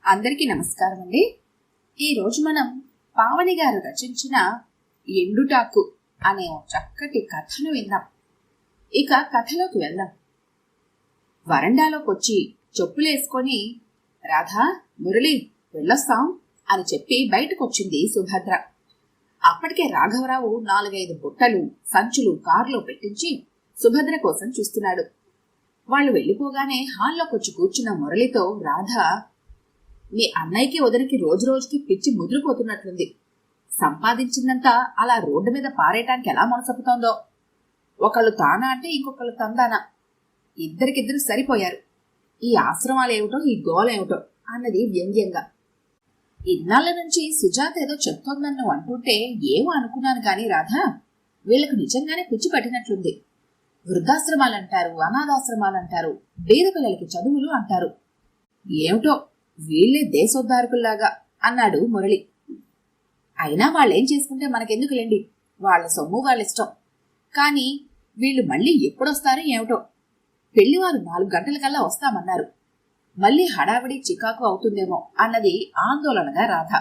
అందరికీ నమస్కారం అండి. ఈరోజు మనం పావని గారు రచించిన ఎండుటాకు అనే చక్కటి కథను విందాం. ఇక కథలోకి వెళ్దాం. వరండాలోకి వచ్చి చెప్పులేసుకొని రాధా, మురళి వెళ్ళొస్తాం అని చెప్పి బయటకొచ్చింది సుభద్ర. అప్పటికే రాఘవరావు 4-5 బుట్టలు సంచులు కారులో పెట్టించి సుభద్ర కోసం చూస్తున్నాడు. వాళ్ళు వెళ్ళిపోగానే హాల్లోకొచ్చి కూర్చున్న మురళితో రాధ, మీ అన్నయ్యకి వదిలికి రోజు రోజుకి పిచ్చి ముదిరిపోతున్నట్లుంది. సంపాదించిందంతా అలా రోడ్డు మీద పారేయటానికి ఎలా మనసపుతోందో. ఒకళ్ళు తానా అంటే ఇంకొకళ్ళు తందానా, ఇద్దరికిద్దరు సరిపోయారు. ఈ ఆశ్రమాలేమిటో ఈ గోలేమిటో అన్నది వ్యంగ్యంగా. ఇన్నాళ్ళ నుంచి సుజాత ఏదో చెప్తోందని నువ్వు అంటుంటే ఏమో అనుకున్నాను కాని రాధా, వీళ్లకు నిజంగానే పిచ్చి పట్టినట్లుంది. వృద్ధాశ్రమాలంటారు, అనాథాశ్రమాలంటారు, బీద పిల్లలకి చదువులు అంటారు. ఏమిటో వీళ్లే దేశోద్ధారకుల్లాగా అన్నాడు మురళి. అయినా వాళ్ళేం చేసుకుంటే మనకెందుకులేండి, వాళ్ళ సొమ్ము వాళ్ళిష్టం. కానీ వీళ్ళు మళ్ళీ ఎప్పుడొస్తారో ఏమిటో. పెళ్లివారు 4 గంటలకల్లా వస్తామన్నారు. మళ్ళీ హడావిడి చికాకు అవుతుందేమో అన్నది ఆందోళనగా రాధ.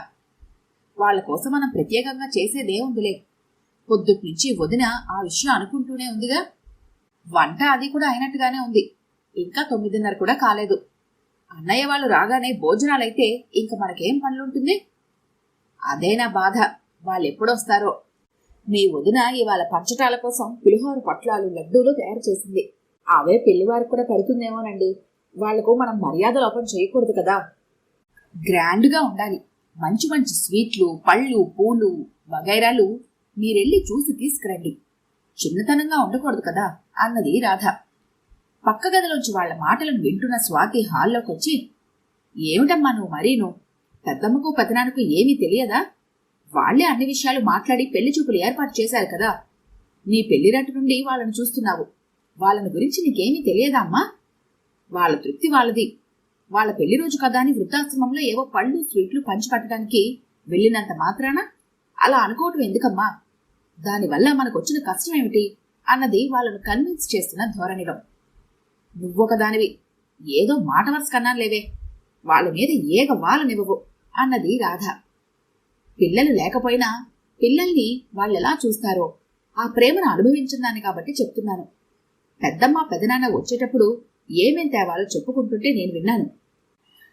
వాళ్ళ కోసం మనం ప్రత్యేకంగా చేసేదేముందిలే. పొద్దుట్నుంచి వదిన ఆ విషయం అనుకుంటూనే ఉందిగా. వంట అది కూడా అయినట్టుగానే ఉంది. ఇంకా 9:30 కూడా కాలేదు. అన్నయ్య వాళ్ళు రాగానే భోజనాలైతే ఇంక మనకేం పనులుంటుంది? అదేనా బాధ. వాళ్ళెప్పుడొస్తారో. మీ వదిన ఇవాళ పంచటాల కోసం పులిహోర పొట్లాలు లడ్డూలు తయారు చేసింది. అవే పెళ్లివారికి కూడా పెడుతుందేమోనండి. వాళ్లకు మనం మర్యాద లోపం చేయకూడదు కదా. గ్రాండ్గా ఉండాలి. మంచి మంచి స్వీట్లు, పళ్ళు, పూలు వగైరాలు మీరెళ్ళి చూసి తీసుకురండి. చిన్నతనంగా ఉండకూడదు కదా అన్నది రాధ. పక్క గదిలోంచి వాళ్ల మాటలను వింటున్న స్వాతి హాల్లోకొచ్చి, ఏమిటమ్మా నువ్వు మరీను? పెద్దమ్మకు పెదనాన్నకు ఏమీ తెలియదా? వాళ్లే అన్ని విషయాలు మాట్లాడి పెళ్లి చూపులు ఏర్పాటు చేశారు కదా. నీ పెళ్లిరట్టు నుండి వాళ్ళను చూస్తున్నావు. వాళ్ళని గురించి నీకేమీ తెలియదా అమ్మా? వాళ్ళ తృప్తి వాళ్ళది. వాళ్ళ పెళ్లి రోజు కదా అని వృద్ధాశ్రమంలో ఏవో పళ్ళు స్వీట్లు పంచిపెట్టడానికి వెళ్ళినంత మాత్రాన అలా అనుకోవటం ఎందుకమ్మా? దానివల్ల మనకొచ్చిన కష్టం ఏమిటి అన్నది వాళ్ళను కన్విన్స్ చేస్తున్న ధోరణిలో. నువ్వొకదానివి, ఏదో మాట వరుస కన్నాలేవే, వాళ్ళ మీద ఏగ వాళ్ళనివ్వవు అన్నది రాధ. పిల్లలు లేకపోయినా పిల్లల్ని వాళ్ళెలా చూస్తారో ఆ ప్రేమను అనుభవించున్నాను కాబట్టి చెప్తున్నాను. పెద్దమ్మ పెదనాన్న వచ్చేటప్పుడు ఏమేం తేవాలో చెప్పుకుంటుంటే నేను విన్నాను.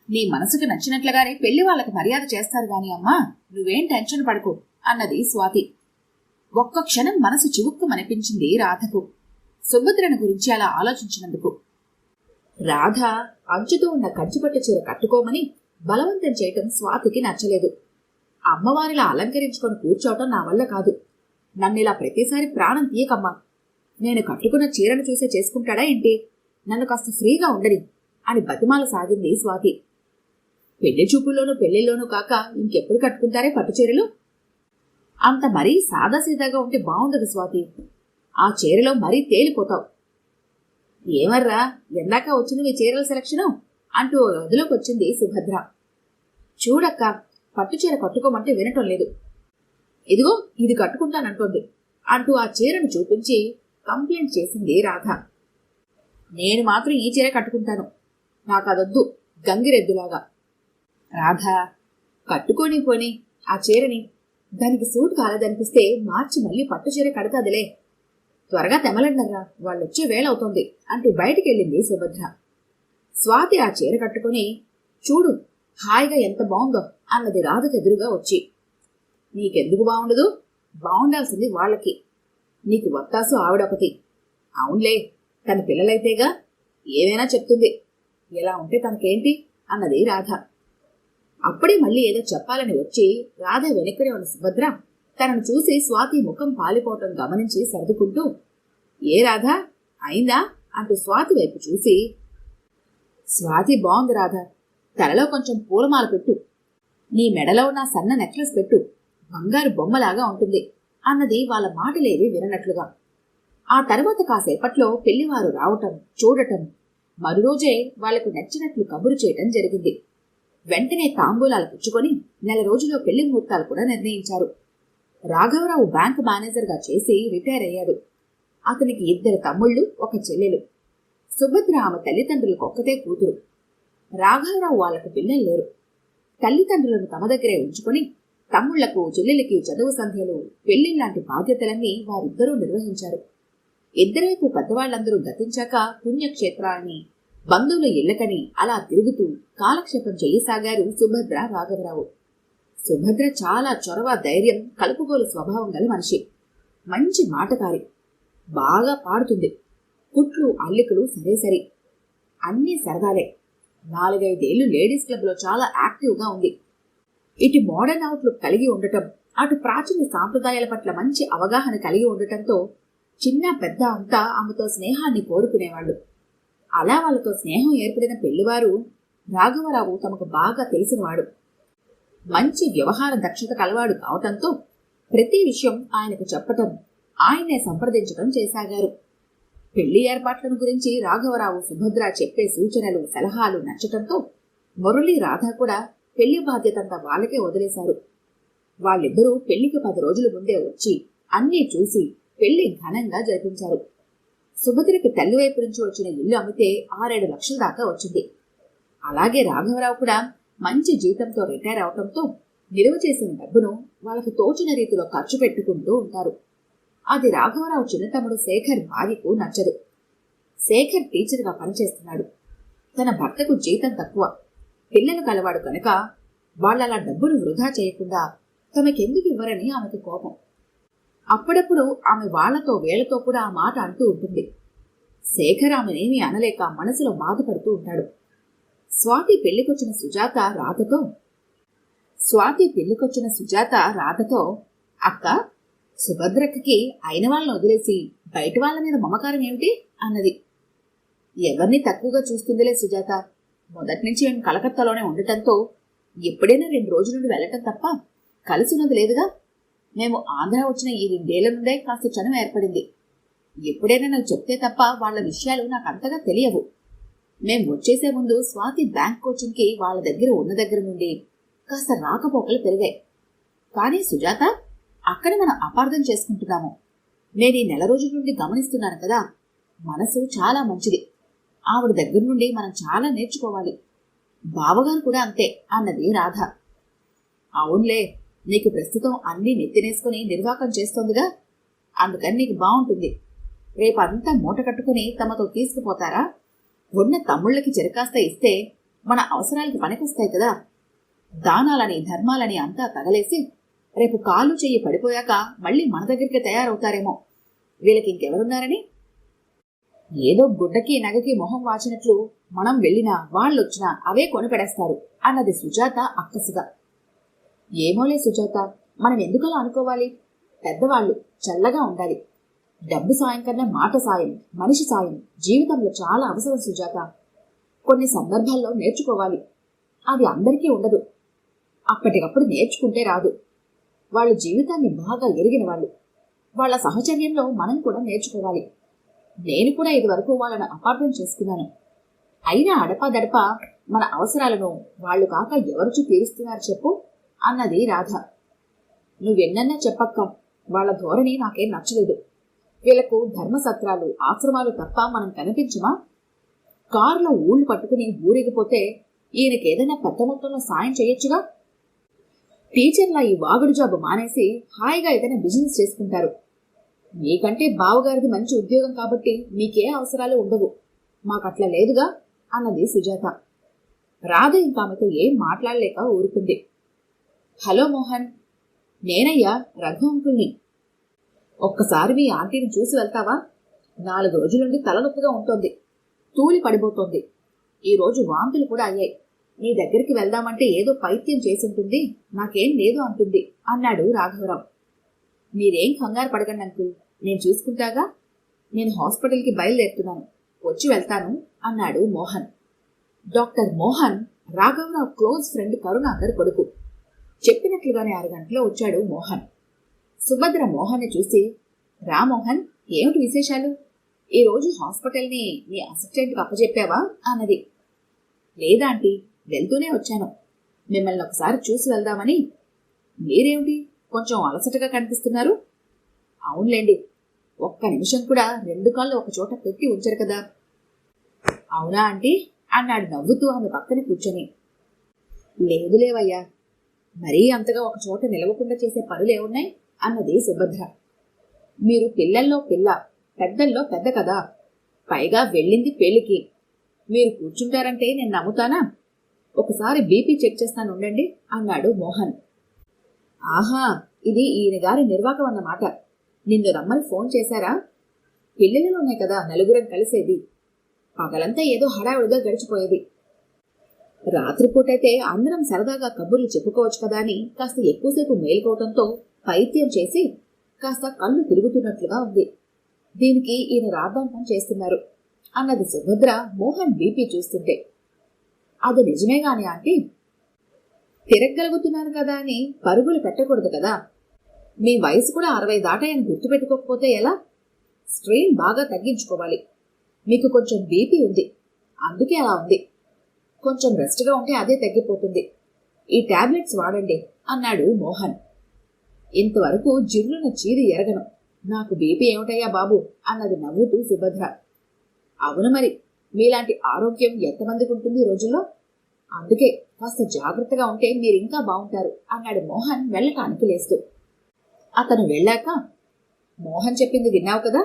నీ మనసుకు నచ్చినట్లుగానే పెళ్లి వాళ్ళకి మర్యాద చేస్తారు గాని అమ్మా, నువ్వేం టెన్షన్ పడకు అన్నది స్వాతి. ఒక్క క్షణం మనసు చివుక్కుమనిపించింది రాధకు, సుభద్రను గురించి అలా ఆలోచించినందుకు. రాధ అంచుతో ఉన్న కంచిపట్టు చీర కట్టుకోమని బలవంతం చేయటం స్వాతికి నచ్చలేదు. అమ్మవారిలా అలంకరించుకొని కూర్చోవటం నా వల్ల కాదు. నన్నిలా ప్రతిసారి ప్రాణం తీయకమ్మా. నేను కట్టుకున్న చీరను చూసే చేసుకుంటాడా ఏంటి? నన్ను కాస్త ఫ్రీగా ఉండని అని బతిమాల సాగింది స్వాతి. పెళ్లి చూపుల్లోనూ పెళ్లిలోనూ కాక ఇంకెప్పుడు కట్టుకుంటారే పట్టుచీరలు? అంత మరీ సాదాసీదాగా ఉంటే బాగుండదు స్వాతి. ఆ చీరలో మరీ తేలిపోతావు. ఏమర్రా, ఎందాక వచ్చింది మీ చీరల సెలక్షను అంటూ గదిలోకి వచ్చింది సుభద్ర. చూడక్క, పట్టుచీర కట్టుకోమంటే వినటం లేదు. ఇదిగో ఇది కట్టుకుంటానంటోంది అంటూ ఆ చీరను చూపించి కంప్లైంట్ చేసింది రాధ. నేను మాత్రం ఈ చీర కట్టుకుంటాను, నాకదొద్దు గంగిరెద్దులాగా. రాధ, కట్టుకొని పోని ఆ చీరని. దానికి సూట్ కాలేదనిపిస్తే మార్చి మళ్ళీ పట్టుచీర కడతాదిలే. త్వరగా తెమలండర్రా, వాళ్ళొచ్చే వేళవుతోంది అంటూ బయటికెళ్ళింది సుభద్ర. స్వాతి ఆ చీర కట్టుకుని, చూడు హాయిగా ఎంత బాగుందో అన్నది రాధకెదురుగా వచ్చి. నీకెందుకు బాగుండదు? బాగుండాల్సింది వాళ్ళకి. నీకు వత్తాసు ఆవిడొకటి. అవునులే, తన పిల్లలైతేగా ఏమైనా చెప్తుంది. ఎలా ఉంటే తనకేంటి అన్నది రాధ. అప్పుడే మళ్ళీ ఏదో చెప్పాలని వచ్చి రాధ వెనక్కడే ఉన్న సుభద్ర తనను చూసి స్వాతి ముఖం పాలిపోవటం గమనించి సర్దుకుంటూ, ఏ రాధా అయిందా అంటూ స్వాతి వైపు చూసి, స్వాతి బాగుంది రాధ, తలలో కొంచెం పూలమాల పెట్టు, నీ మెడలో నా సన్న నెక్లెస్ పెట్టు, బంగారు బొమ్మలాగా ఉంటుంది అన్నది వాళ్ళ మాటలేవి విననట్లుగా. ఆ తర్వాత కాసేపట్లో పెళ్లివారు రావటం చూడటం, మరురోజే వాళ్లకు నచ్చినట్లు కబురు చేయటం జరిగింది. వెంటనే తాంబూలాలు పుచ్చుకొని 4 రోజుల్లో పెళ్లి ముహూర్తాలు కూడా నిర్ణయించారు. రాఘవరావు బ్యాంకు మేనేజర్గా చేసి రిటైర్ అయ్యాడు. అతనికి 2 తమ్ముళ్ళు, 1 చెల్లెలు. సుభద్ర ఆమె తల్లిదండ్రులకు ఒక్కతే కూతురు. రాఘవరావు వాళ్లకు పిల్లలు లేరు. తల్లిదండ్రులను తమ దగ్గరే ఉంచుకొని తమ్ముళ్లకు చెల్లెలకి చదువు సంధ్యలు పెళ్లిళ్లాంటి బాధ్యతలన్నీ వారిద్దరూ నిర్వహించారు. ఇద్దరైపు పెద్దవాళ్లందరూ గతించాక పుణ్యక్షేత్రాలని బంధువుల ఇళ్లకని అలా తిరుగుతూ కాలక్షేపం చెయ్యసాగారు సుభద్ర, రాఘవరావు. సుభద్ర చాలా చొరవ, ధైర్యం, కలుపుగోలు స్వభావం గల మనిషి. మంచి మాటకారి, బాగా పాడుతుంది. కుట్లు అల్లికలు సరే అన్నీ సరదాలే. 4-5 ఏళ్లు లేడీస్ క్లబ్ లో చాలా యాక్టివ్గా ఉంది. ఇటు మోడర్న్ అవుట్లుక్ కలిగి ఉండటం, అటు ప్రాచీన సాంప్రదాయాల పట్ల మంచి అవగాహన కలిగి ఉండటంతో చిన్న పెద్ద అంతా ఆమెతో స్నేహాన్ని కోరుకునేవాళ్లు. అలా వాళ్లతో స్నేహం ఏర్పడిన పెళ్లివారు రాఘవరావు తమకు బాగా తెలిసినవాడు. మంచి వ్యవహార దక్షత కలవాడు కావటంతో ప్రతి విషయం ఆయనకు చెప్పటం, ఆయన్నే సంప్రదించటం చేసాగారు. పెళ్లి ఏర్పాట్లను గురించి రాఘవరావు, సుభద్ర చెప్పే సూచనలు, సలహాలు నచ్చటంతో మురళి, రాధ కూడా పెళ్లి బాధ్యతంతా వాళ్ళకే వదిలేశారు. వాళ్ళిద్దరూ పెళ్లికి 10 రోజుల ముందే వచ్చి అన్నీ చూసి పెళ్లి ఘనంగా జరిపించారు. సుభద్రకి తల్లివైపు నుంచి వచ్చిన ఇల్లు అమ్మితే 6-7 లక్షల దాకా వచ్చింది. అలాగే రాఘవరావు కూడా మంచి జీతంతో రిటైర్ అవటంతో నిలువ చేసిన డబ్బును వాళ్ళకు తోచిన రీతిలో ఖర్చు పెట్టుకుంటూ ఉంటారు. అది రాఘవరావు చిన్న తమ్ముడు శేఖర్ భార్యకు నచ్చదు. శేఖర్ టీచర్గా పనిచేస్తున్నాడు. తన భర్తకు జీతం తక్కువ, పిల్లలు కలవాడు కనుక వాళ్ళలా డబ్బును వృధా చేయకుండా తమకెందుకు ఇవ్వరని ఆమెకు కోపం. అప్పుడప్పుడు ఆమె వాళ్లతో వీళ్లతో కూడా ఆ మాట అంటూ ఉంటుంది. శేఖర్ ఆమెనేమీ అనలేక మనసులో బాధపడుతూ ఉంటాడు. స్వాతి పెళ్లికొచ్చిన సుజాత రాధతో అక్క, సుభద్రక్కకి అయిన వాళ్ళని వదిలేసి బయట వాళ్ళ మీద మమకారం ఏమిటి అన్నది. ఎవరిని తక్కువగా చూస్తుందిలే సుజాత. మొదటి నుంచి మేము కలకత్తాలోనే ఉండటంతో ఎప్పుడైనా 2 రోజుల నుండి వెళ్ళటం తప్ప కలిసినది లేదుగా. మేము ఆంధ్ర వచ్చిన ఈ 2 ఏళ్ల నుండే కాస్త చనువు ఏర్పడింది. ఎప్పుడైనా నాకు చెప్తే తప్ప వాళ్ళ విషయాలు నాకు అంతగా తెలియవు. మేం వచ్చేసే ముందు స్వాతి బ్యాంక్ కోచింగ్కి వాళ్ళ దగ్గర ఉన్న దగ్గర నుండి కాస్త రాకపోకలు పెరిగాయి. కానీ సుజాత, అక్కడ మనం అపార్థం చేసుకుంటున్నాము. నేను ఈ 4 రోజుల నుండి గమనిస్తున్నాను కదా, మనసు చాలా మంచిది. ఆవిడ దగ్గర నుండి మనం చాలా నేర్చుకోవాలి. బావగారు కూడా అంతే అన్నది రాధ. అవునులే, నీకు ప్రస్తుతం అన్నీ నెత్తినేసుకుని నిర్వాకం చేస్తోందిగా, అందుకని నీకు బాగుంటుంది. రేపంతా మూట కట్టుకుని తమతో తీసుకుపోతారా? ఉన్న తమ్ముళ్ళకి చెరకాస్త ఇస్తే మన అవసరాలకి పనికొస్తాయి కదా. దానాలని ధర్మాలని అంతా తగలేసి రేపు కాళ్ళు చెయ్యి పడిపోయాక మళ్ళీ మన దగ్గరికి తయారవుతారేమో. వీళ్ళకి ఇంకెవరున్నారని? ఏదో గుడ్డకి నగకి మొహం వాచినట్లు మనం వెళ్ళినా వాళ్ళొచ్చినా అవే కొనిపెడేస్తారు అన్నది సుజాత అక్కసుగా. ఏమోలే సుజాత, మనం ఎందుకలా అనుకోవాలి? పెద్దవాళ్ళు చల్లగా ఉండాలి. డబ్బు సాయం కన్నా మాట సాయం, మనిషి సాయం జీవితంలో చాలా అవసరం సుజాత. కొన్ని సందర్భాల్లో నేర్చుకోవాలి. అది అందరికీ ఉండదు. అప్పటికప్పుడు నేర్చుకుంటే రాదు. వాళ్ళ జీవితాన్ని బాగా ఎరిగిన వాళ్ళు. వాళ్ళ సహచర్యంలో మనం కూడా నేర్చుకోవాలి. నేను కూడా ఇదివరకు వాళ్ళను అపార్థం చేసుకున్నాను. అయినా అడపాదడపా మన అవసరాలను వాళ్ళు కాక ఎవరు తీరుస్తున్నారు చెప్పు అన్నది రాధ. నువ్వెన్నన్నా చెప్పక్క, వాళ్ళ ధోరణి నాకేం నచ్చలేదు. వీళ్లకు ధర్మసత్రాలు, ఆశ్రమాలు తప్ప మనం కనిపించమా? కారులో ఊళ్ళు పట్టుకుని ఊరిగిపోతే ఈయనకేదైనా పెద్ద మొత్తంలో సాయం చేయొచ్చుగా. టీచర్లా ఈ వాగుడు జాబు మానేసి హాయిగా ఏదైనా బిజినెస్ చేసుకుంటారు. మీకంటే బావగారిది మంచి ఉద్యోగం కాబట్టి మీకే అవసరాలు ఉండవు. మాకట్లా లేదుగా అన్నది సుజాత. రాధ ఇంకామెతో ఏం మాట్లాడలేక ఊరుకుంది. హలో మోహన్, నేనయ్యా రఘు అంకుల్ని. ఒక్కసారి మీ ఆంటీని చూసి వెళ్తావా? 4 రోజుల నుండి తలనొప్పిగా ఉంటోంది, తూలి పడిపోతోంది. ఈరోజు వాంతులు కూడా అయ్యాయి. నీ దగ్గరికి వెళ్దామంటే ఏదో పైత్యం చేసుంటుంది, నాకేం లేదు అంటుంది అన్నాడు రాఘవరావు. మీరేం కంగారు పడకండి అంకుల్, నేను చూసుకుంటాగా. నేను హాస్పిటల్కి బయలుదేరుతున్నాను, వచ్చి వెళ్తాను అన్నాడు మోహన్. డాక్టర్ మోహన్ రాఘవరావు క్లోజ్ ఫ్రెండ్ కరుణాకర్ కొడుకు. చెప్పినట్లుగానే 6 గంటల్లో వచ్చాడు మోహన్. సుభద్ర మోహన్ని చూసి, రా మోహన్, ఏమిటి విశేషాలు? ఈరోజు హాస్పిటల్ని నీ అసిస్టెంట్కి అప్పచెప్పావా అన్నది. లేదాంటీ, వెళ్తూనే వచ్చాను. మిమ్మల్ని ఒకసారి చూసి వెళ్దామని. మీరేమిటి కొంచెం అలసటగా కనిపిస్తున్నారు? అవునులేండి, ఒక్క నిమిషం కూడా 2 కాళ్ళు ఒక చోట పెట్టి ఉంచరు కదా. అవునా ఆంటీ అన్నాడు నవ్వుతూ ఆమె పక్కన కూర్చొని. లేదులేవయ్యా, మరీ అంతగా ఒక చోట నిలవకుండా చేసే పనులేమున్నాయి అన్నది సుభద్ర. మీరు పిల్లల్లో పిల్ల, పెద్దల్లో పెద్ద కదా, పైగా వెళ్ళింది పెళ్లికి. మీరు కూర్చుంటారంటే నేను నమ్ముతానా? ఒకసారి బీపీ చెక్ చేస్తాను ఉండండి అన్నాడు మోహన్. ఆహా, ఇది ఈయన గారి నిర్వాకం అన్నమాట. నిన్ను రమ్మని ఫోన్ చేశారా? పిల్లలలోనే కదా నలుగురం కలిసేది. పగలంతా ఏదో హడావుడిగా గడిచిపోయేది. రాత్రిపూటైతే అందరం సరదాగా కబుర్లు చెప్పుకోవచ్చు కదా అని కాస్త ఎక్కువసేపు మేలుకోవటంతో పైత్యం చేసి కాస్త కళ్ళు తిరుగుతున్నట్లుగా ఉంది. దీనికి ఈయన రాద్ధాంతం చేస్తున్నారు అన్నది సుభద్ర మోహన్ బీపీ చూస్తుంటే. అది నిజమే గాని ఆంటీ, తిరగలుగుతున్నాను కదా అని పరుగులు పెట్టకూడదు కదా. మీ వయసు కూడా 60 దాటాయని గుర్తుపెట్టుకోకపోతే ఎలా? స్ట్రెయిన్ బాగా తగ్గించుకోవాలి. మీకు కొంచెం బీపీ ఉంది, అందుకే అలా ఉంది. కొంచెం రెస్ట్గా ఉంటే అదే తగ్గిపోతుంది. ఈ టాబ్లెట్స్ వాడండి అన్నాడు మోహన్. ఇంతవరకు జిర్రున చీరి ఎరగను. నాకు బీపీ ఏమిటయ్యా బాబు అన్నది నవ్వుతూ సుభద్ర. అవును మరి, మీలాంటి ఆరోగ్యం ఎంతమందికి ఉంటుంది ఈ రోజుల్లో? అందుకే కాస్త జాగ్రత్తగా ఉంటే మీరింకా బాగుంటారు అన్నాడు మోహన్ వెళ్ళటానికి లేస్తూ. అతను వెళ్ళాక, మోహన్ చెప్పింది విన్నావు కదా,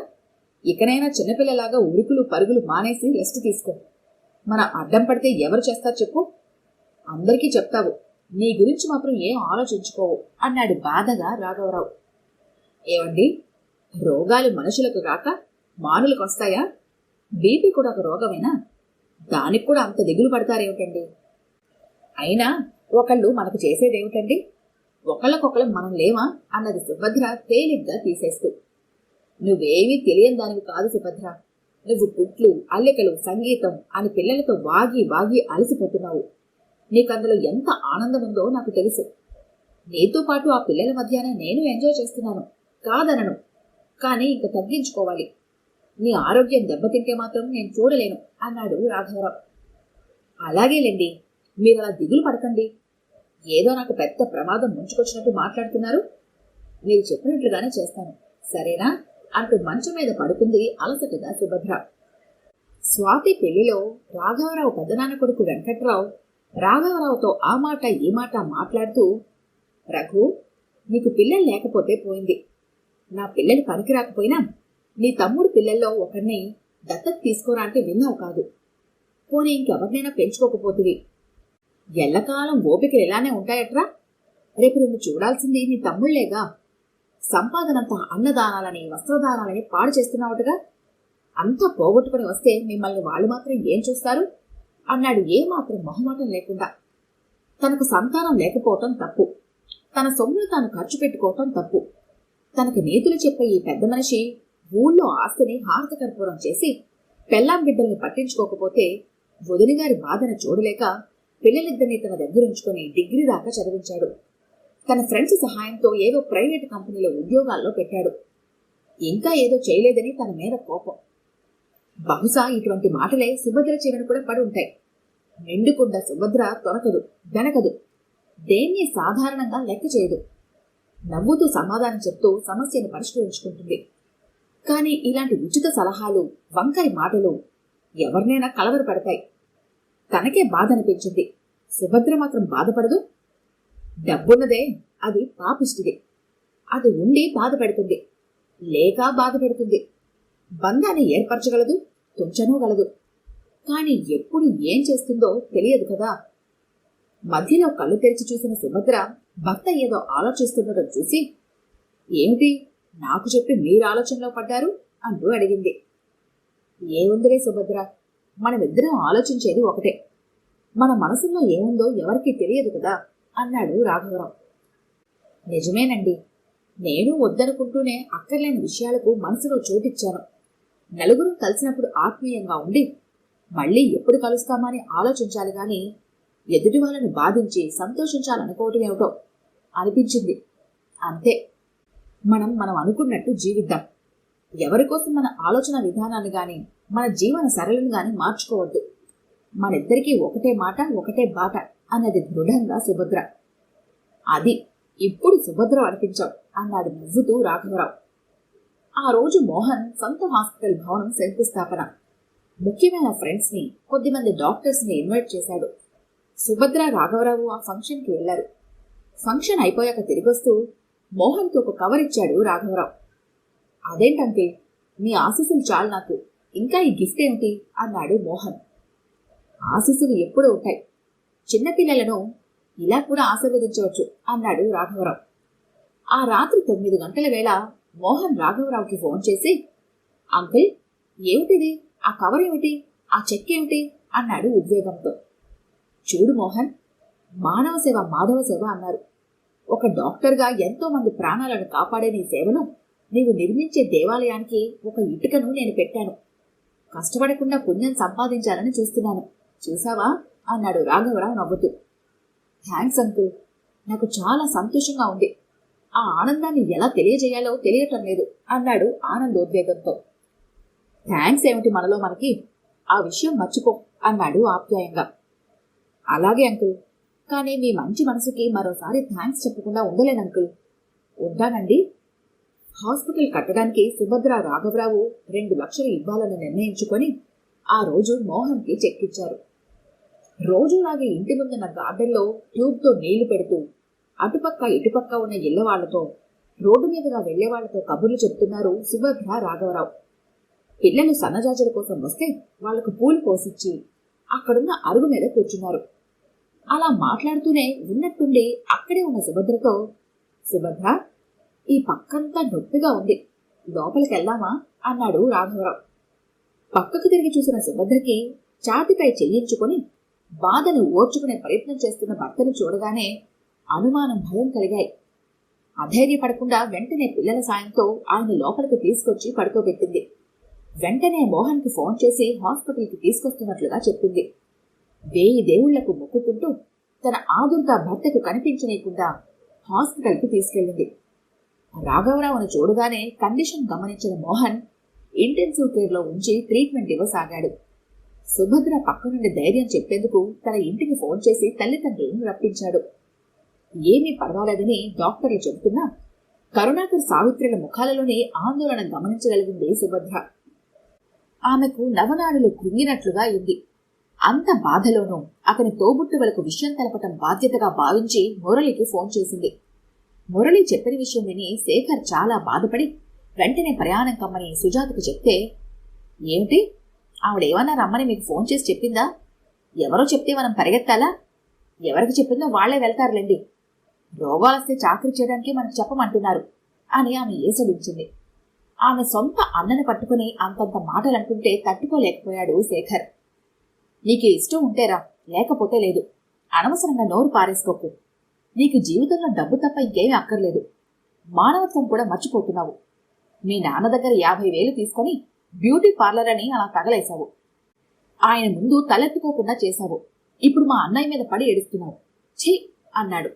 ఇకనైనా చిన్నపిల్లలాగా ఉరుకులు పరుగులు మానేసి రెస్ట్ తీసుకో. మన అడ్డం పడితే ఎవరు చేస్తారు చెప్పు? అందరికీ చెప్తావు, నీ గురించి మాత్రం ఏం ఆలోచించుకోవు అన్నాడు బాధగా రాఘవరావు. ఏమండి, రోగాలు మనుషులకు కాక మానులకు వస్తాయా? బీపీ కూడా ఒక రోగమేనా? దానికి కూడా అంత దిగులు పడతారేమిటండి? అయినా ఒకళ్ళు మనకు చేసేదేమిటండి? ఒకళ్ళకొకళ్ళం మనం లేమా అన్నది సుభద్ర తేలిగ్గా తీసేస్తూ. నువ్వేమీ తెలియని దానివి కాదు సుభద్ర. నువ్వు పుట్లు, అల్లికలు, సంగీతం అని పిల్లలతో వాగి వాగి అలసిపోతున్నావు. నీకందులో ఎంత ఆనందం ఉందో నాకు తెలుసు. నీతో పాటు ఆ పిల్లల మధ్యాన నేను ఎంజాయ్ చేస్తున్నాను, కాదనను. కానీ ఇంక తగ్గించుకోవాలి. నీ ఆరోగ్యం దెబ్బతింటే మాత్రం నేను చూడలేను అన్నాడు రాఘవరావు. అలాగేలేండి, మీరలా దిగులు పడకండి. ఏదో నాకు పెద్ద ప్రమాదం ముంచుకొచ్చినట్టు మాట్లాడుతున్నారు. మీరు చెప్పినట్లుగానే చేస్తాను, సరేనా అంటూ మంచం మీద పడుకుంది అలసటగా సుభద్ర. స్వాతి పెళ్లిలో రాఘవరావు పెద్దనాన్న కొడుకు వెంకట్రావు రాఘవరావుతో ఆ మాట ఈ మాట మాట్లాడుతూ, రఘు, నీకు పిల్లలు లేకపోతే పోయింది. నా పిల్లలు పనికి రాకపోయినా నీ తమ్ముడు పిల్లల్లో ఒకరిని దత్తత తీసుకోరా అంటే విన్నావు కాదు. పోనీ ఇంకెవరినైనా పెంచుకోకపోతివి. ఎల్లకాలం ఓపికలు ఇలానే ఉంటాయట్రా? రేపు నిన్ను చూడాల్సింది నీ తమ్ముళ్లేగా. సంపాదనంతా అన్నదానాలని వస్త్రదానాలని పాడు చేస్తున్నావుటగా. అంతా పోగొట్టుకుని వస్తే మిమ్మల్ని వాళ్ళు మాత్రం ఏం చూస్తారు అన్నాడు ఏమాత్రం మొహమాటం లేకుండా. తనకు సంతానం లేకపోవటం తప్పు, తన సొమ్మును తాను ఖర్చు పెట్టుకోవటం తప్పు. తనకు నీతులు చెప్పే ఈ పెద్ద మనిషి ఊళ్ళో ఆస్తిని హారతకర్పూరం చేసి పెళ్ళాం బిడ్డల్ని పట్టించుకోకపోతే వదిలిగారి బాధను చూడలేక పిల్లలిద్దరినీ తన దగ్గరుంచుకొని డిగ్రీ దాకా చదివించాడు. తన ఫ్రెండ్స్ సహాయంతో ఏదో ప్రైవేటు కంపెనీలో ఉద్యోగాల్లో పెట్టాడు. ఇంకా ఏదో చేయలేదని తన మీద కోపం. బహుశా ఇటువంటి మాటలే సుభద్ర చెవిన కూడా పడి ఉంటాయి. నిండుకుండా సుభద్ర తొనకదు, వెనకదు, దేన్ని సాధారణంగా లెక్క చేయదు. నవ్వుతూ సమాధానం చెప్తూ సమస్యను పరిష్కరించుకుంటుంది. కానీ ఇలాంటి ఉచిత సలహాలు, వంకరి మాటలు ఎవరినైనా కలవరపడతాయి. తనకే బాధ అనిపించింది. సుభద్ర మాత్రం బాధపడదు. డబ్బున్నదే, అది పాపిష్టిది. అది ఉండి బాధ పెడుతుంది, లేక బాధ పెడుతుంది. బంధాన్ని ఏర్పరచగలదు, తుంచనూగలదు. కాని ఎప్పుడు ఏం చేస్తుందో తెలియదు కదా. మధ్యలో కళ్ళు తెరిచి చూసిన సుభద్ర భర్త ఏదో ఆలోచిస్తుండటం చూసి, ఏమిటి నాకు చెప్పి మీరు ఆలోచనలో పడ్డారు అంటూ అడిగింది. ఏముందిలే సుభద్ర, మనమిద్దరం ఆలోచించేది ఒకటే. మన మనసులో ఏముందో ఎవరికీ తెలియదు కదా అన్నాడు రాఘవరావు. నిజమేనండి, నేను వద్దనుకుంటూనే అక్కర్లేని విషయాలకు మనసులో చోటిచ్చాను. నలుగురు కలిసినప్పుడు ఆత్మీయంగా ఉండి మళ్ళీ ఎప్పుడు కలుస్తామని ఆలోచించాలి గాని ఎదుటి వాళ్ళను బాధించి సంతోషించాలనుకోవటం ఏమిటో అనిపించింది. అంతే. మనం అనుకున్నట్టు జీవిద్దాం. ఎవరికోసం మన ఆలోచన విధానాన్ని గాని మన జీవన సరళను గాని మార్చుకోవద్దు. మనిద్దరికీ ఒకటే మాట, ఒకటే బాట అన్నది దృఢంగా సుభద్ర. అది ఇప్పుడు సుభద్ర అనిపించావు అన్నాడు నవ్వుతూ రాఘవరావు. ఆ రోజు మోహన్ సొంత హాస్పిటల్ భవనం శంకుస్థాపన. ముఖ్యమైన ఫ్రెండ్స్ ని, కొద్దిమంది డాక్టర్స్ ని ఇన్వైట్ చేశాడు. సుభద్ర, రాఘవరావు ఆ ఫంక్షన్కి వెళ్లారు. ఫంక్షన్ అయిపోయాక తిరిగొస్తూ మోహన్కి ఒక కవర్ ఇచ్చాడు రాఘవరావు. అదేంటంటే, మీ ఆశీస్సులు చాలు నాకు, ఇంకా ఈ గిఫ్ట్ ఏమిటి అన్నాడు మోహన్. ఆశీస్సులు ఎప్పుడూ ఉంటాయి, చిన్నపిల్లలను ఇలా కూడా ఆశీర్వదించవచ్చు అన్నాడు రాఘవరావు. ఆ రాత్రి 9 గంటల వేళ మోహన్ రాఘవరావుకి ఫోన్ చేసి, అంకుల్, ఏమిటిది, ఆ కవర్ ఏమిటి, ఆ చెక్ ఏమిటి అన్నాడు ఉద్వేగంతో. చూడు మోహన్, మానవ సేవ మాధవ సేవ అన్నారు. ఒక డాక్టర్గా ఎంతో మంది ప్రాణాలను కాపాడే నీ సేవను నీవు నిర్మించే దేవాలయానికి ఒక ఇటుకను నేను పెట్టాను. కష్టపడకుండా పుణ్యం సంపాదించాలని చూస్తున్నాను, చూసావా అన్నాడు రాఘవరావు నవ్వుతూ. థ్యాంక్స్ అంకుల్, నాకు చాలా సంతోషంగా ఉంది. ఆ ఆనందాన్ని ఎలా తెలియజేయాలో తెలియటం లేదు అన్నాడు ఆనందోద్వేగంతో. థ్యాంక్స్ ఏమిటి మనలో మనకి, ఆ విషయం మర్చిపో అన్నాడు ఆప్యాయంగా. అలాగే అంకుల్, కానీ మీ మంచి మనసుకి మరోసారి థ్యాంక్స్ చెప్పకుండా ఉండలేను అంకుల్. ఉంటానండి. హాస్పిటల్ కట్టడానికి సుభద్ర, రాఘవరావు 2 లక్షలు ఇవ్వాలని నిర్ణయించుకొని ఆ రోజు మోహన్కి చెక్ ఇచ్చారు. రోజులాగే ఇంటి ముందున్న గార్డెన్లో ట్యూబ్తో నీళ్లు పెడుతూ అటుపక్క ఇటుపక్క ఉన్న ఇళ్ల వాళ్లతో, రోడ్డు మీదుగా వెళ్లే వాళ్లతో కబుర్లు చెప్తున్నారు సుభద్ర, రాఘవరావు. పిల్లలు సన్నజాజుల కోసం వస్తే వాళ్లకు పూలు కోసిచ్చి అక్కడున్న అరుగు మీద కూర్చున్నారు. అలా మాట్లాడుతూనే ఉన్నట్టుండి అక్కడే ఉన్న సుభద్రతో, సుభద్ర, ఈ పక్కంతా నొప్పిగా ఉంది, లోపలికి వెళ్దామా అన్నాడు రాఘవరావు. పక్కకు తిరిగి చూసిన సుభద్రకి ఛాతిపై చెయ్యించుకొని బాధను ఓర్చుకునే ప్రయత్నం చేస్తున్న భర్తను చూడగానే అనుమానం, భయం కలిగాయి. అధైర్యపడకుండా వెంటనే పిల్లల సాయంతో ఆయన లోపలికి తీసుకొచ్చి పడుకోబెట్టింది. వెంటనే మోహన్కి ఫోన్ చేసి హాస్పిటల్కి తీసుకొస్తున్నట్లుగా చెప్పింది. 1000 దేవుళ్లకు మొక్కుకుంటూ తన ఆదుర్గా భర్తకు కనిపించనీయకుండా హాస్పిటల్కి తీసుకెళ్లింది. రాఘవరావును చూడగానే కండిషన్ గమనించిన మోహన్ ఇంటెన్సివ్ కేర్లో ఉంచి ట్రీట్మెంట్ ఇవ్వసాగాడు. సుభద్ర పక్క నుండి ధైర్యం చెప్పేందుకు తన ఇంటికి ఫోన్ చేసి తల్లిదండ్రులను రప్పించాడు. ఏమీ పర్వాలేదని డాక్టర్లు చెబుతున్నా కరుణాకర్, సావిత్రుల ముఖాలలోనే ఆందోళన గమనించగలిగింది సుభద్ర. ఆమెకు నవనాడులు కృంగినట్లుగా అయింది. అంత బాధలోనూ అతని తోబుట్టువులకు విషయం తెలపటం బాధ్యతగా భావించి మురళికి ఫోన్ చేసింది. మురళి చెప్పిన విషయం విని శేఖర్ చాలా బాధపడి వెంటనే ప్రయాణం కమ్మని సుజాతకు చెప్తే, ఏమిటి, ఆవిడేమన్నా రమ్మని మీకు ఫోన్ చేసి చెప్పిందా? ఎవరో చెప్తే మనం పరిగెత్తాలా? ఎవరికి చెప్పిందో వాళ్లే వెళ్తారులేండి. రోగాలొస్తే చాకరీ చేయడానికి మనకు చెప్పమంటున్నారు అని ఆమె ఏసడించింది. ఆమె సొంత అన్నను పట్టుకుని అంతంత మాటలంటుంటే తట్టుకోలేకపోయాడు శేఖర్. నీకు ఇష్టం ఉంటేరా, లేకపోతే లేదు. అనవసరంగా నోరు పారేసుకోకు. నీకు జీవితంలో డబ్బు తప్ప ఇంకేమీ అక్కర్లేదు. మానవత్వం కూడా మర్చిపోతున్నావు. మీ నాన్న దగ్గర 50,000 తీసుకొని బ్యూటీ పార్లర్ అని అలా తగలేశావు. ఆయన ముందు తలెత్తుకోకుండా చేశావు. ఇప్పుడు మా అన్నయ్య మీద పడి ఏడుస్తున్నావు. ఛీ అన్నాడు.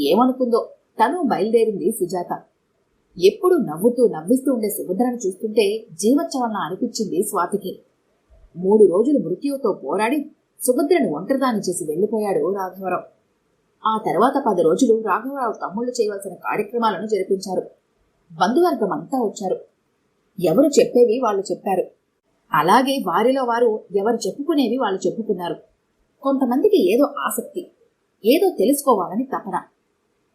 ఏమనుకుందో తను బయలుదేరింది సుజాత. ఎప్పుడూ నవ్వుతూ నవ్విస్తూ ఉండే సుభద్రను చూస్తుంటే జీవోత్సవంలా అనిపించింది స్వాతికి. 3 రోజులు మృత్యువుతో పోరాడి సుభద్రను ఒంటరిదాన్ని చేసి వెళ్లిపోయాడు రాఘవరావు. ఆ తర్వాత 10 రోజులు రాఘవరావు తమ్ముళ్లు చేయవలసిన కార్యక్రమాలను జరిపించారు. బంధువర్గం అంతా వచ్చారు. ఎవరు చెప్పేవి వాళ్ళు చెప్పారు. అలాగే వారిలో వారు ఎవరు చెప్పుకునేవి వాళ్ళు చెప్పుకున్నారు. కొంతమందికి ఏదో ఆసక్తి, ఏదో తెలుసుకోవాలని తపన.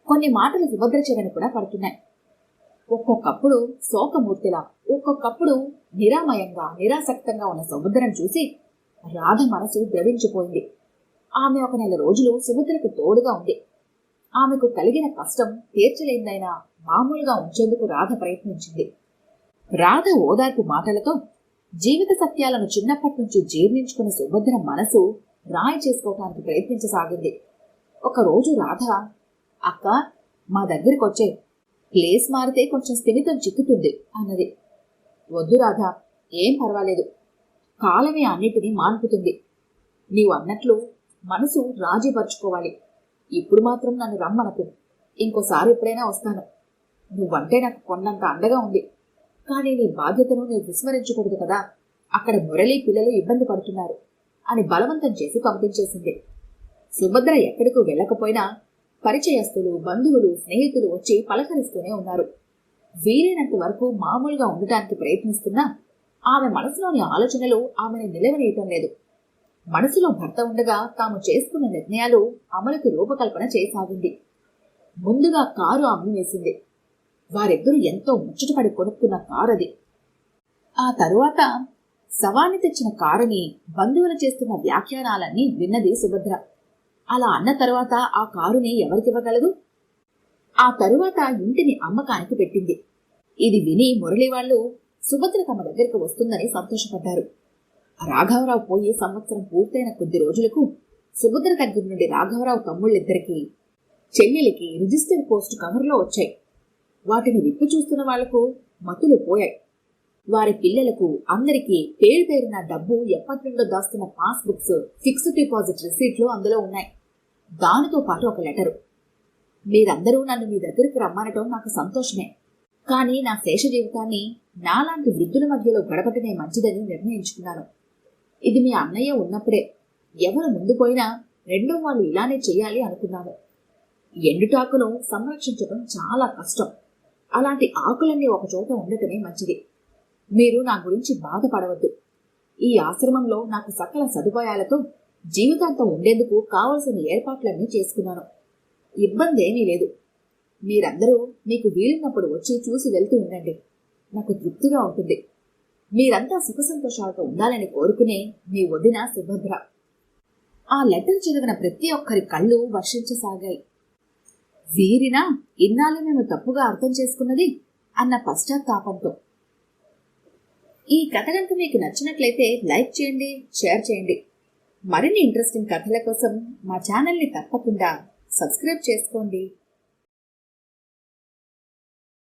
కొన్ని మాటలు సుభద్ర చెవిన కూడా పడుతున్నాయి. ఒక్కొక్కప్పుడు శోకమూర్తిలా, ఒక్కొక్కప్పుడు నిరామయంగా, నిరాసక్తంగా ఉన్న సుభద్రను చూసి రాధ మనసు ద్రవించిపోయింది. ఆమె 1 నెల రోజులు సుభద్రకు తోడుగా ఉంది. ఆమెకు కలిగిన కష్టం తీర్చలేందైనా మామూలుగా ఉంచేందుకు రాధ ప్రయత్నించింది. రాధ ఓదార్పు మాటలతో జీవిత సత్యాలను చిన్నప్పటి నుంచి జీర్ణించుకుని సుభద్ర మనసు రాయి చేసుకోవటానికి ప్రయత్నించసాగింది. ఒకరోజు రాధ, అక్క, మా దగ్గరికొచ్చే, ప్లేస్ మారితే కొంచెం స్థిమితం చిక్కుతుంది అన్నది. వద్దు రాధ, ఏం పర్వాలేదు. కాలమే అన్నిటినీ మాన్పుతుంది. నీవు అన్నట్లు మనసు రాజీపరుచుకోవాలి. ఇప్పుడు మాత్రం నన్ను రమ్మనకు. ఇంకోసారి ఎప్పుడైనా వస్తాను. నువ్వంటే నాకు కొన్నంత అండగా ఉంది. కానీ నీ బాధ్యతను నువ్వు విస్మరించకూడదు కదా. అక్కడ మురళి పిల్లలు ఇబ్బంది పడుతున్నారు అని బలవంతం చేసి పంపించేసింది. సుభద్ర ఎక్కడికి వెళ్ళకపోయినా పరిచయస్తులు, బంధువులు, స్నేహితులు వచ్చి పలకరిస్తూనే ఉన్నారు. వీలైనంత వరకు మామూలుగా ఉండటానికి ప్రయత్నిస్తున్నా ఆమె మనసులోని ఆలోచనలు ఆమెను నిలవనీయటం లేదు. మనసులో భర్త ఉండగా తాము చేసుకున్న నిర్ణయాలు అమలుకి రూపకల్పన చేయసాగింది. ముందుగా కారు అమ్మి వేసింది. వారిద్దరూ ఎంతో ముచ్చటపడి కొనుక్కున్న కారు అది. ఆ తరువాత శవాన్ని తెచ్చిన కారుని బంధువులు చేస్తున్న వ్యాఖ్యానాలన్నీ విన్నది సుభద్ర. అలా అన్న తరువాత ఆ కారుని ఎవరికివ్వగలదు? ఆ తరువాత ఇంటిని అమ్మకానికి పెట్టింది. ఇది విని మురళి వాళ్ళు సుభద్ర తమ దగ్గరికి వస్తుందని సంతోషపడ్డారు. రాఘవరావు పోయి సంవత్సరం పూర్తయిన కొద్ది రోజులకు సుభద్ర దగ్గర నుండి రాఘవరావు తమ్ముళ్ళిద్దరికీ, చెల్లెలికి రిజిస్టర్ పోస్ట్ కవర్లో వచ్చాయి. వాటిని విప్పి చూస్తున్న వాళ్లకు మతులు పోయాయి. వారి పిల్లలకు అందరికీ పేరు పేరున డబ్బు ఎప్పటి నుండో దాస్తున్న పాస్బుక్స్, ఫిక్స్డ్ డిపాజిట్ రిసీట్లు అందులో ఉన్నాయి. దానితో పాటు ఒక లెటరు. మీరందరూ నన్ను మీ దగ్గరికి రమ్మనటం నాకు సంతోషమే. కానీ నా శేష జీవితాన్ని నాలాంటి వృద్ధుల మధ్యలో గడపటమే మంచిదని నిర్ణయించుకున్నాను. ఇది మీ అన్నయ్య ఉన్నప్పుడే. ఎవరు ముందు పోయినా రెండో వాళ్ళు ఇలానే చెయ్యాలి అనుకున్నాను. ఎండుటాకును సంరక్షించటం చాలా కష్టం. అలాంటి ఆకులన్నీ ఒకచోట ఉండటమే మంచిది. మీరు నా గురించి బాధపడవద్దు. ఈ ఆశ్రమంలో నాకు సకల సదుపాయాలతో జీవితాంతం ఉండేందుకు కావలసిన ఏర్పాట్లన్నీ చేసుకున్నాను. ఇబ్బంది ఏమీ లేదు. మీరందరూ మీకు వీలున్నప్పుడు వచ్చి చూసి వెళ్తూ ఉండండి. నాకు తృప్తిగా ఉంటుంది. మీరంతా సుఖ సంతోషాలతో ఉండాలని కోరుకునే మీ వదిన సుభద్ర. ఆ లెటర్ చదివిన ప్రతి ఒక్కరి కళ్ళు వర్షించసాగాయి. వీరినా ఇన్నాళ్ళు మేము తప్పుగా అర్థం చేసుకున్నది అన్న పశ్చాత్తాపంతో. ఈ కథ కనుక మీకు నచ్చినట్లయితే లైక్ చేయండి, షేర్ చేయండి. మరిన్ని ఇంట్రెస్టింగ్ కథల కోసం మా ఛానల్ని తప్పకుండా సబ్స్క్రైబ్ చేసుకోండి.